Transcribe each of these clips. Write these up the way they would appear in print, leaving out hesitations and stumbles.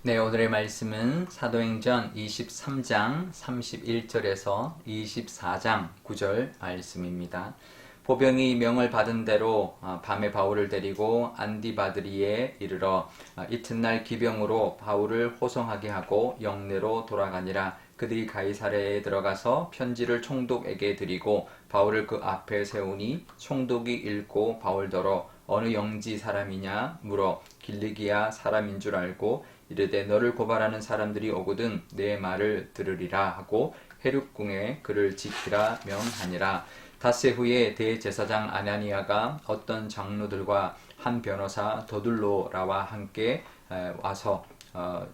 네, 오늘의 말씀은 사도행전 23장 31절에서 24장 9절 말씀입니다. 보병이 명을 받은 대로 밤에 바울을 데리고 안디바드리에 이르러 이튿날 기병으로 바울을 호송하게 하고 영내로 돌아가니라. 그들이 가이사랴에 들어가서 편지를 총독에게 드리고 바울을 그 앞에 세우니 총독이 읽고 바울더러 어느 영지 사람이냐 물어 길리기아 사람인 줄 알고 이르되 너를 고발하는 사람들이 오거든 내 말을 들으리라 하고 헤륙궁에 그를 지키라 명하니라. 닷새 후에 대제사장 아나니아가 어떤 장로들과 한 변호사 더둘로라와 함께 와서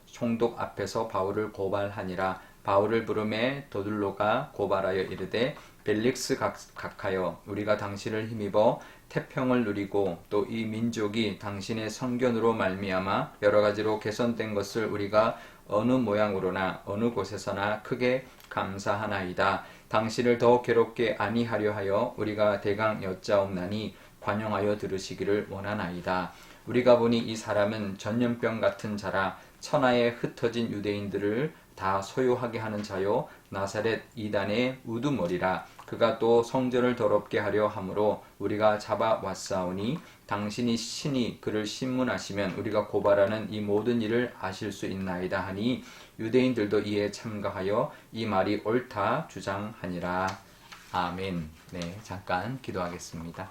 총독 앞에서 바울을 고발하니라. 바울을 부르매 더둘로가 고발하여 이르되 벨릭스 각하여 우리가 당신을 힘입어 태평을 누리고 또 이 민족이 당신의 선견으로 말미암아 여러 가지로 개선된 것을 우리가 어느 모양으로나 어느 곳에서나 크게 감사하나이다. 당신을 더 괴롭게 아니하려 하여 우리가 대강 여짜옵나니 관용하여 들으시기를 원하나이다. 우리가 보니 이 사람은 전염병 같은 자라 천하에 흩어진 유대인들을 다 소유하게 하는 자요 나사렛 이단의 우두머리라. 그가 또 성전을 더럽게 하려 함으로 우리가 잡아왔사오니 당신이 친히 그를 신문하시면 우리가 고발하는 이 모든 일을 아실 수 있나이다 하니 유대인들도 이에 참가하여 이 말이 옳다 주장하니라. 아멘. 네, 잠깐 기도하겠습니다.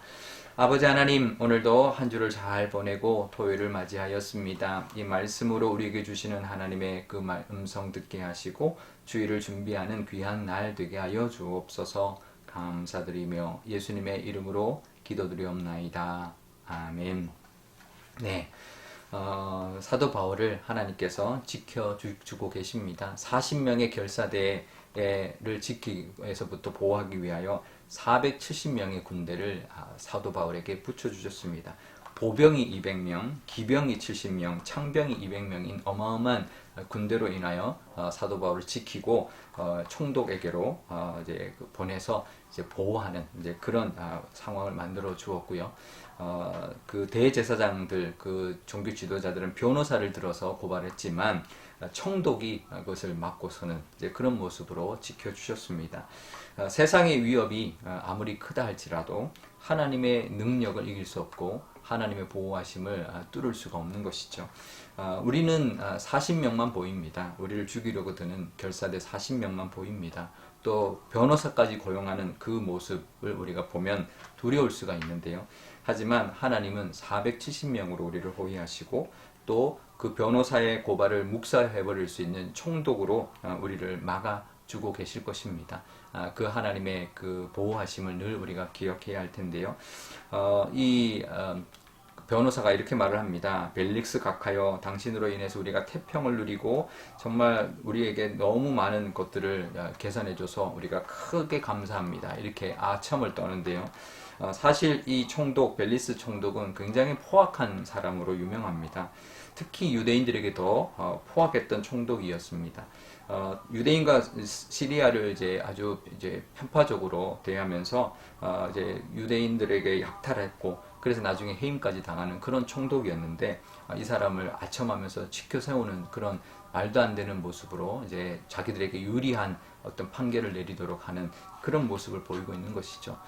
아버지 하나님, 오늘도 한 주를 잘 보내고 토요일을 맞이하였습니다. 이 말씀으로 우리에게 주시는 하나님의 그 음성 듣게 하시고 주일을 준비하는 귀한 날 되게 하여 주옵소서. 감사드리며 예수님의 이름으로 기도드리옵나이다. 아멘. 네. 사도 바울을 하나님께서 지켜주고 계십니다. 40명의 결사대를 지키기 위해서부터 보호하기 위하여 470명의 군대를 사도 바울에게 붙여주셨습니다. 보병이 200명, 기병이 70명, 창병이 200명인 어마어마한 군대로 인하여 사도 바울을 지키고 총독에게로 이제 보내서 이제 보호하는 이제 그런 상황을 만들어 주었고요. 그 대제사장들, 그 종교 지도자들은 변호사를 들어서 고발했지만 총독이 그것을 맡고서는 이제 그런 모습으로 지켜주셨습니다. 세상의 위협이 아무리 크다 할지라도 하나님의 능력을 이길 수 없고 하나님의 보호하심을 뚫을 수가 없는 것이죠. 우리는 40명만 보입니다. 우리를 죽이려고 드는 결사대 40명만 보입니다. 또 변호사까지 고용하는 그 모습을 우리가 보면 두려울 수가 있는데요. 하지만 하나님은 470명으로 우리를 호위하시고 또 그 변호사의 고발을 묵살해버릴 수 있는 총독으로 우리를 막아주고 계실 것입니다. 그 하나님의 그 보호하심을 늘 우리가 기억해야 할 텐데요. 변호사가 이렇게 말을 합니다. 벨릭스 각하여 당신으로 인해서 우리가 태평을 누리고 정말 우리에게 너무 많은 것들을 계산해줘서 우리가 크게 감사합니다. 이렇게 아첨을 떠는데요. 사실 이 총독, 벨리스 총독은 굉장히 포악한 사람으로 유명합니다. 특히 유대인들에게 더 포악했던 총독이었습니다. 유대인과 시리아를 이제 아주 이제 편파적으로 대하면서 이제 유대인들에게 약탈했고 그래서 나중에 해임까지 당하는 그런 총독이었는데 이 사람을 아첨하면서 지켜 세우는 그런 말도 안 되는 모습으로 이제 자기들에게 유리한 어떤 판결을 내리도록 하는 그런 모습을 보이고 있는 것이죠.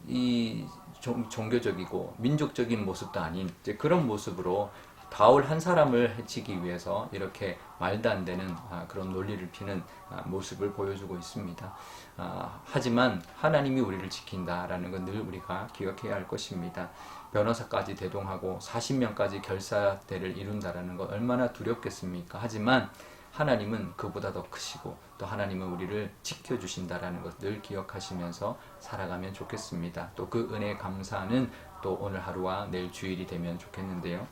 이 종교적이고 민족적인 모습도 아닌 이제 그런 모습으로 바울 한 사람을 해치기 위해서 이렇게 말도 안 되는 그런 논리를 피는 모습을 보여주고 있습니다. 하지만 하나님이 우리를 지킨다라는 건 늘 우리가 기억해야 할 것입니다. 변호사까지 대동하고 40명까지 결사대를 이룬다라는 것 얼마나 두렵겠습니까? 하지만 하나님은 그보다 더 크시고 또 하나님은 우리를 지켜주신다라는 것 늘 기억하시면서 살아가면 좋겠습니다. 또 그 은혜에 감사하는 또 오늘 하루와 내일 주일이 되면 좋겠는데요.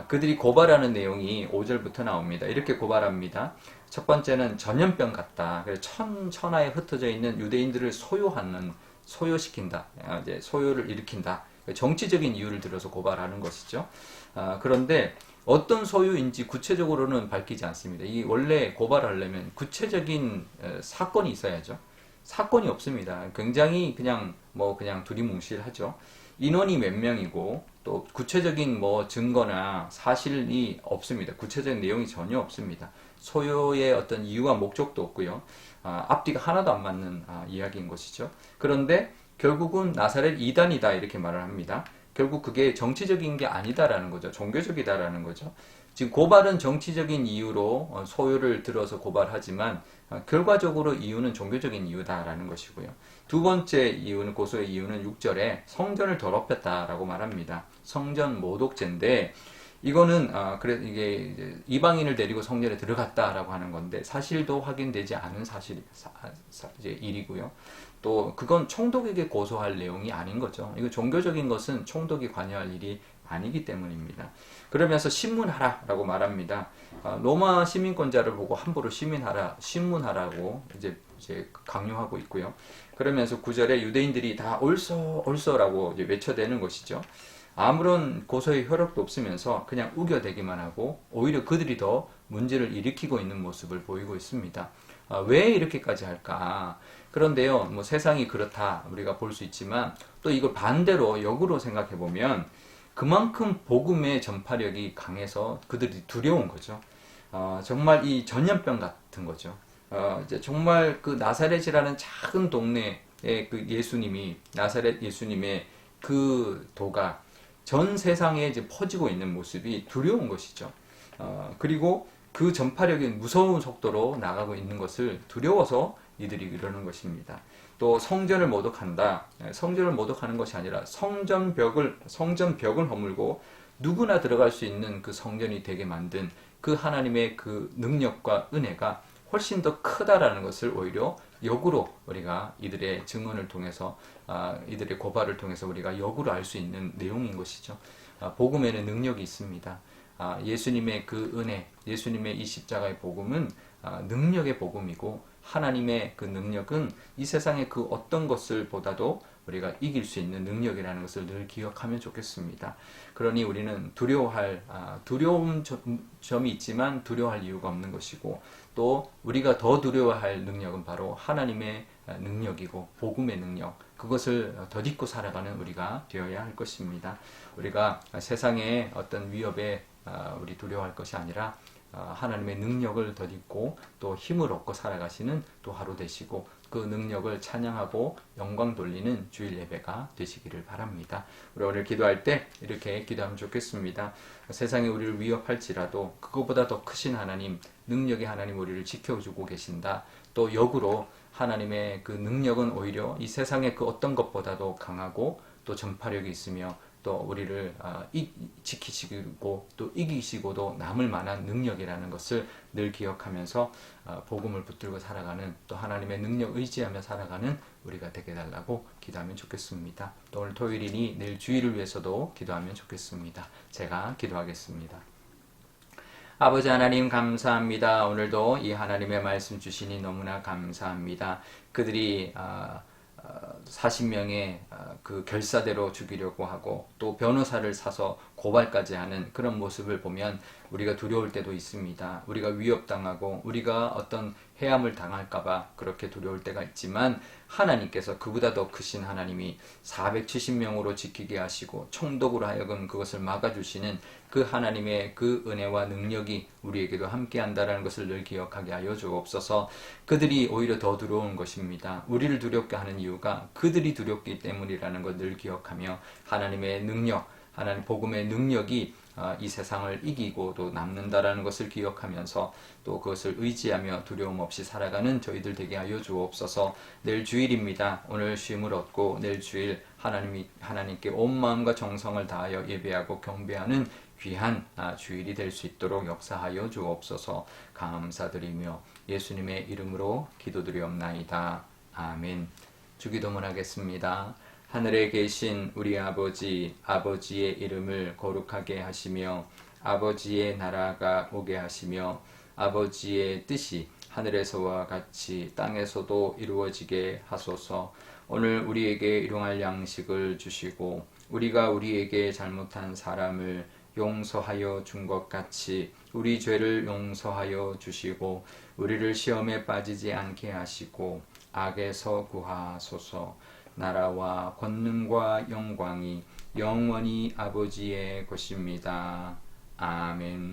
그들이 고발하는 내용이 5절부터 나옵니다. 이렇게 고발합니다. 첫 번째는 전염병 같다. 천하에 흩어져 있는 유대인들을 소요시킨다. 이제 소요를 일으킨다. 정치적인 이유를 들어서 고발하는 것이죠. 그런데 어떤 소유인지 구체적으로는 밝히지 않습니다. 이 원래 고발하려면 구체적인 사건이 있어야죠. 사건이 없습니다. 굉장히 그냥 두리뭉실하죠. 인원이 몇 명이고 또 구체적인 뭐 증거나 사실이 없습니다. 구체적인 내용이 전혀 없습니다. 소요의 어떤 이유와 목적도 없고요. 앞뒤가 하나도 안 맞는 이야기인 것이죠. 그런데 결국은 나사렛 이단이다 이렇게 말을 합니다. 결국 그게 정치적인 게 아니다라는 거죠. 종교적이다라는 거죠. 지금 고발은 정치적인 이유로 소요를 들어서 고발하지만 결과적으로 이유는 종교적인 이유다라는 것이고요. 두 번째 이유는 고소의 이유는 6절에 성전을 더럽혔다라고 말합니다. 성전 모독죄인데 이거는 그래 이게 이제 이방인을 데리고 성전에 들어갔다라고 하는 건데 사실도 확인되지 않은 이제 일이고요. 또 그건 총독에게 고소할 내용이 아닌 거죠. 이거 종교적인 것은 총독이 관여할 일이 아니기 때문입니다. 그러면서 신문하라라고 말합니다. 로마 시민권자를 보고 함부로 신문하라고 이제 강요하고 있고요. 그러면서 9절에 유대인들이 다 옳소라고 이제 외쳐대는 것이죠. 아무런 고소의 효력도 없으면서 그냥 우겨대기만 하고 오히려 그들이 더 문제를 일으키고 있는 모습을 보이고 있습니다. 왜 이렇게까지 할까? 그런데요, 뭐 세상이 그렇다 우리가 볼 수 있지만 또 이걸 반대로 역으로 생각해 보면 그만큼 복음의 전파력이 강해서 그들이 두려운 거죠. 정말 이 전염병 같은 거죠. 이제 정말 그 나사렛이라는 작은 동네에 그 나사렛 예수님의 그 도가 전 세상에 이제 퍼지고 있는 모습이 두려운 것이죠. 그리고 그 전파력이 무서운 속도로 나가고 있는 것을 두려워서 이들이 이러는 것입니다. 또 성전을 모독한다. 성전을 모독하는 것이 아니라 성전벽을 허물고 누구나 들어갈 수 있는 그 성전이 되게 만든 그 하나님의 그 능력과 은혜가 훨씬 더 크다라는 것을 오히려 역으로 우리가 이들의 증언을 통해서 이들의 고발을 통해서 우리가 역으로 알 수 있는 내용인 것이죠. 복음에는 능력이 있습니다. 예수님의 그 은혜, 예수님의 이 십자가의 복음은 능력의 복음이고 하나님의 그 능력은 이 세상의 그 어떤 것을 보다도 우리가 이길 수 있는 능력이라는 것을 늘 기억하면 좋겠습니다. 그러니 우리는 두려운 점이 있지만 두려워할 이유가 없는 것이고 또 우리가 더 두려워할 능력은 바로 하나님의 능력이고 복음의 능력, 그것을 덧입고 살아가는 우리가 되어야 할 것입니다. 우리가 세상의 어떤 위협에 우리 두려워할 것이 아니라 하나님의 능력을 덧입고 또 힘을 얻고 살아가시는 또 하루 되시고 그 능력을 찬양하고 영광 돌리는 주일 예배가 되시기를 바랍니다. 우리 오늘 기도할 때 이렇게 기도하면 좋겠습니다. 세상이 우리를 위협할지라도 그것보다 더 크신 하나님, 능력의 하나님 우리를 지켜주고 계신다. 또 역으로 하나님의 그 능력은 오히려 이 세상의 그 어떤 것보다도 강하고 또 전파력이 있으며 또 우리를 지키시고 또 이기시고도 남을 만한 능력이라는 것을 늘 기억하면서 복음을 붙들고 살아가는 또 하나님의 능력 의지하며 살아가는 우리가 되게 달라고 기도하면 좋겠습니다. 또 오늘 토요일이니 내일 주일을 위해서도 기도하면 좋겠습니다. 제가 기도하겠습니다. 아버지 하나님 감사합니다. 오늘도 이 하나님의 말씀 주시니 너무나 감사합니다. 그들이 40명의 그 결사대로 죽이려고 하고 또 변호사를 사서 고발까지 하는 그런 모습을 보면 우리가 두려울 때도 있습니다. 우리가 위협당하고 우리가 어떤 해함을 당할까봐 그렇게 두려울 때가 있지만 하나님께서 그보다 더 크신 하나님이 470명으로 지키게 하시고 총독으로 하여금 그것을 막아주시는 그 하나님의 그 은혜와 능력이 우리에게도 함께한다라는 것을 늘 기억하게 하여 주옵소서. 그들이 오히려 더 두려운 것입니다. 우리를 두렵게 하는 이유가 그들이 두렵기 때문이라는 걸 늘 기억하며 하나님의 능력, 하나님 복음의 능력이 이 세상을 이기고 또 남는다라는 것을 기억하면서 또 그것을 의지하며 두려움 없이 살아가는 저희들 되게 하여 주옵소서. 내일 주일입니다. 오늘 쉼을 얻고 내일 주일 하나님께 온 마음과 정성을 다하여 예배하고 경배하는 귀한 주일이 될 수 있도록 역사하여 주옵소서. 감사드리며 예수님의 이름으로 기도드리옵나이다. 아멘. 주기도문 하겠습니다. 하늘에 계신 우리 아버지, 아버지의 이름을 거룩하게 하시며 아버지의 나라가 오게 하시며 아버지의 뜻이 하늘에서와 같이 땅에서도 이루어지게 하소서. 오늘 우리에게 일용할 양식을 주시고 우리가 우리에게 잘못한 사람을 용서하여 준 것 같이 우리 죄를 용서하여 주시고 우리를 시험에 빠지지 않게 하시고 악에서 구하소서. 나라와 권능과 영광이 영원히 아버지의 것입니다. 아멘.